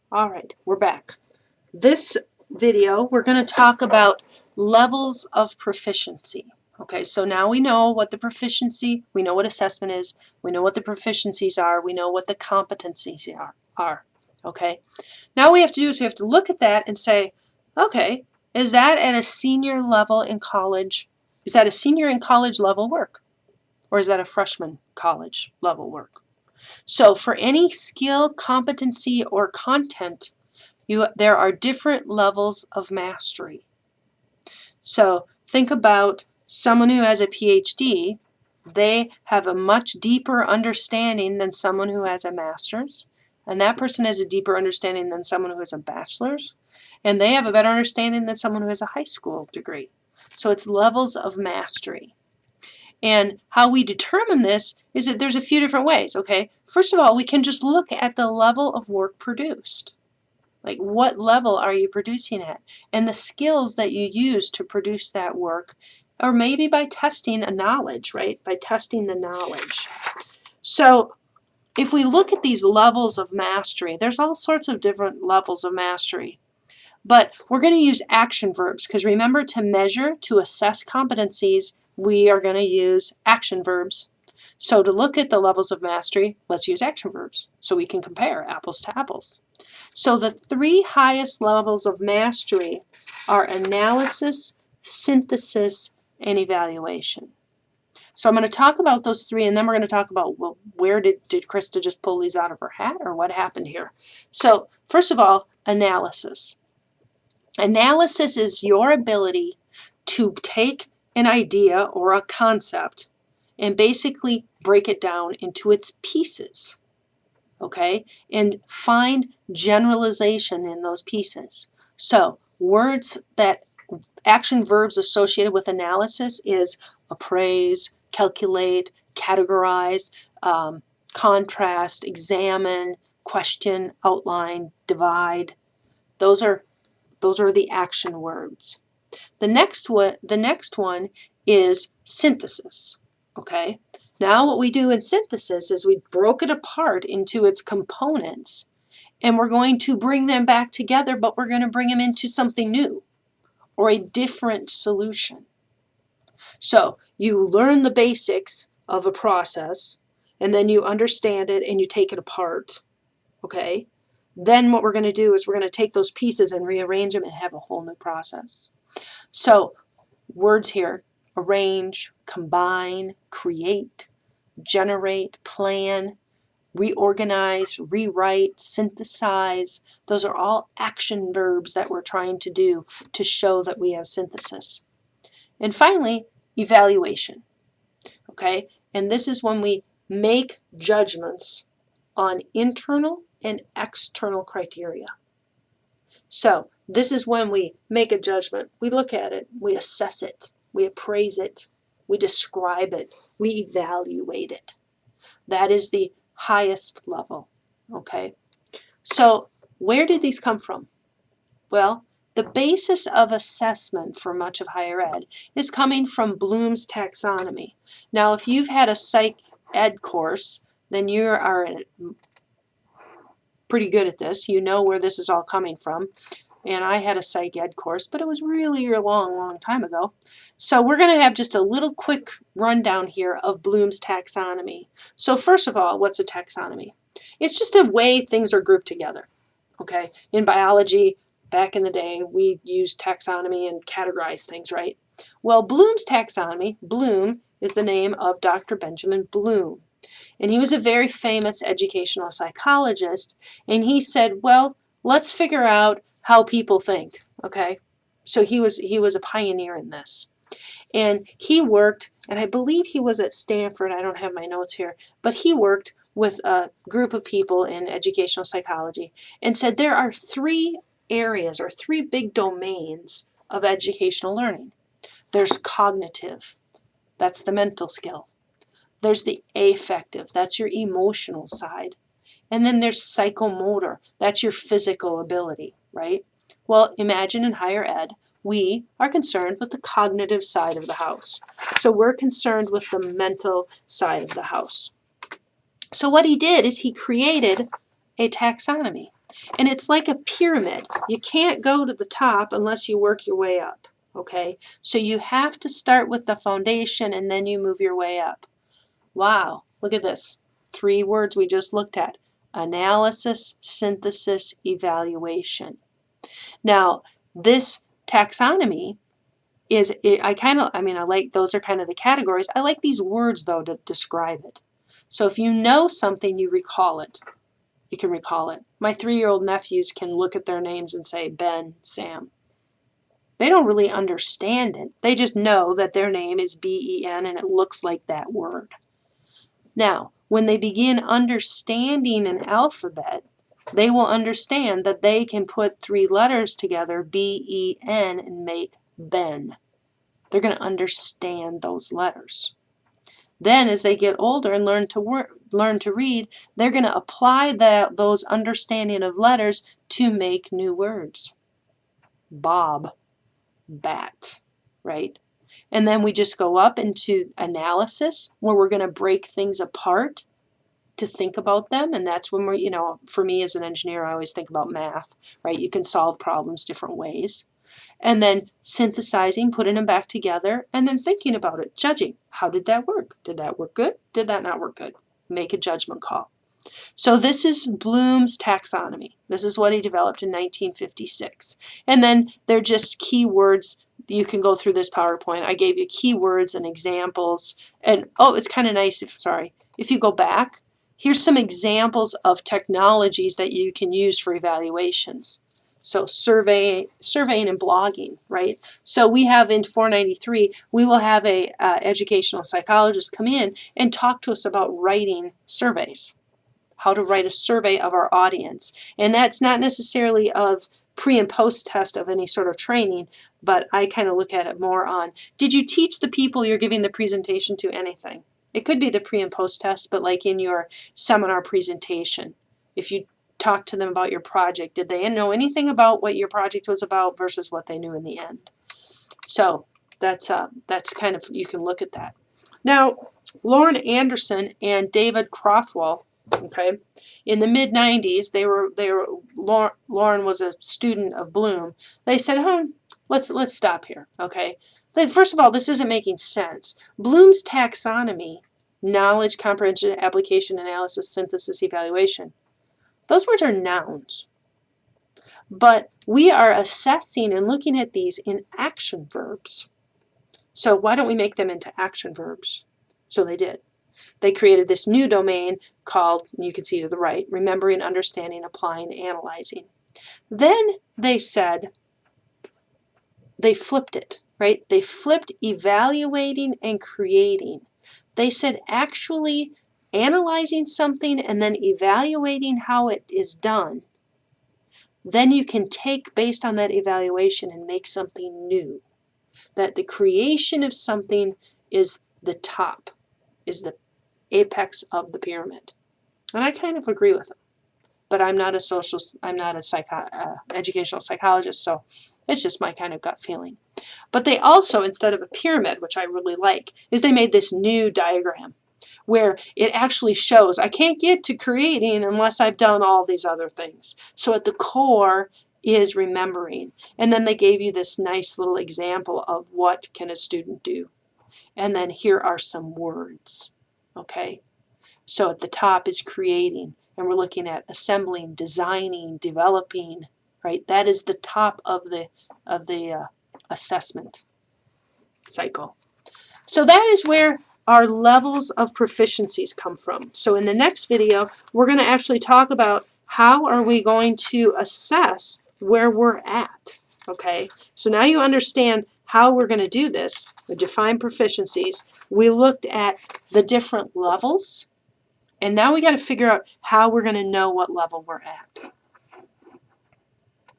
All right, we're back. This video, we're going to talk about levels of proficiency. Okay, so now we know what the proficiency, we know what assessment is, we know what the proficiencies are, we know what the competencies are. Okay, now what we have to do is we have to look at that and say, okay, is that at a senior level in college? Is that a senior in college level work? Or is that a freshman college level work? So for any skill, competency, or content, there are different levels of mastery. So think about someone who has a PhD. They have a much deeper understanding than someone who has a master's, and that person has a deeper understanding than someone who has a bachelor's, and they have a better understanding than someone who has a high school degree. So it's levels of mastery. And how we determine this is that there's a few different ways, okay? First of all, we can just look at the level of work produced. Like, what level are you producing at? And the skills that you use to produce that work, or maybe by testing a knowledge, right? By testing the knowledge. So if we look at these levels of mastery, there's all sorts of different levels of mastery. But we're going to use action verbs because remember, to measure, to assess competencies, we are going to use action verbs. So to look at the levels of mastery, let's use action verbs so we can compare apples to apples. So the three highest levels of mastery are analysis, synthesis, and evaluation. So I'm going to talk about those three, and then we're going to talk about, well, where did Krista just pull these out of her hat, or what happened here? So first of all, analysis. Analysis is your ability to take an idea or a concept and basically break it down into its pieces, okay, and find generalization in those pieces. So words that action verbs associated with analysis is appraise, calculate, categorize, contrast, examine, question, outline, divide. Those are the action words. The next one is synthesis. Okay? Now what we do in synthesis is we broke it apart into its components, and we're going to bring them back together, but we're going to bring them into something new or a different solution. So you learn the basics of a process, and then you understand it and you take it apart. Okay? Then what we're going to do is we're going to take those pieces and rearrange them and have a whole new process. So words here: arrange, combine, create, generate, plan, reorganize, rewrite, synthesize. Those are all action verbs that we're trying to do to show that we have synthesis. And finally, evaluation. Okay? And this is when we make judgments on internal and external criteria. So this is when we make a judgment. We look at it, we assess it, we appraise it, we describe it, we evaluate it. That is the highest level, okay? So where did these come from? Well, the basis of assessment for much of higher ed is coming from Bloom's taxonomy. Now, if you've had a psych ed course, then you are pretty good at this. You know where this is all coming from. And I had a psych ed course, but it was really a long time ago. So we're going to have just a little quick rundown here of Bloom's taxonomy. So first of all, what's a taxonomy? It's just a way things are grouped together. Okay? In biology, back in the day, we used taxonomy and categorized things, right? Well, Bloom's taxonomy, Bloom is the name of Dr. Benjamin Bloom. And he was a very famous educational psychologist, and he said, well, let's figure out how people think, okay? So he was a pioneer in this. And he worked, and I believe he was at Stanford, I don't have my notes here, but he worked with a group of people in educational psychology and said there are three areas or three big domains of educational learning. There's cognitive, that's the mental skill. There's the affective, that's your emotional side. And then there's psychomotor, that's your physical ability, right? Well, imagine in higher ed, we are concerned with the cognitive side of the house. So we're concerned with the mental side of the house. So what he did is he created a taxonomy. And it's like a pyramid. You can't go to the top unless you work your way up, okay? So you have to start with the foundation and then you move your way up. Wow, look at this. 3 words we just looked at. Analysis, synthesis, evaluation. Now, this taxonomy is, I like, those are kind of the categories. I like these words, though, to describe it. So if you know something, you recall it. You can recall it. My 3-year-old nephews can look at their names and say, Ben, Sam. They don't really understand it. They just know that their name is B-E-N and it looks like that word. Now, when they begin understanding an alphabet, they will understand that they can put 3 letters together, B-E-N, and make Ben. They're going to understand those letters. Then, as they get older and learn to read, they're going to apply those understanding of letters to make new words. Bob, bat, right? And then we just go up into analysis, where we're going to break things apart to think about them. And that's when we're, for me as an engineer, I always think about math, right? You can solve problems different ways. And then synthesizing, putting them back together, and then thinking about it, judging. How did that work? Did that work good? Did that not work good? Make a judgment call. So this is Bloom's taxonomy. This is what he developed in 1956. And then they're just keywords. You can go through this PowerPoint. I gave you keywords and examples. And oh, it's kind of nice if you go back, here's some examples of technologies that you can use for evaluations. So surveying and blogging, right? So we have in 493, we will have a educational psychologist come in and talk to us about writing surveys, how to write a survey of our audience. And that's not necessarily of pre and post test of any sort of training, but I kind of look at it more on, did you teach the people you're giving the presentation to anything? It could be the pre and post test, but like in your seminar presentation, if you talk to them about your project, did they know anything about what your project was about versus what they knew in the end? So that's kind of, you can look at that. Now, Lauren Anderson and David Crothwell, okay, in the mid-90s, Lauren was a student of Bloom. They said, let's stop here, okay? First of all, this isn't making sense. Bloom's taxonomy, knowledge, comprehension, application, analysis, synthesis, evaluation, those words are nouns. But we are assessing and looking at these in action verbs. So why don't we make them into action verbs? So they did. They created this new domain called, you can see to the right, remembering, understanding, applying, analyzing. Then they said, they flipped it, right? They flipped evaluating and creating. They said actually analyzing something and then evaluating how it is done. Then you can take based on that evaluation and make something new. That the creation of something is the top, is the apex of the pyramid. And I kind of agree with them. But I'm not a educational psychologist, so it's just my kind of gut feeling. But they also, instead of a pyramid, which I really like, is they made this new diagram where it actually shows I can't get to creating unless I've done all these other things. So at the core is remembering. And then they gave you this nice little example of what can a student do. And then here are some words, okay? So at the top is creating, and we're looking at assembling, designing, developing, right? That is the top of the assessment cycle. So that is where our levels of proficiencies come from. So in the next video, we're going to actually talk about how are we going to assess where we're at, okay? So now you understand how we're going to do this. We define proficiencies. We looked at the different levels, and now we got to figure out how we're going to know what level we're at.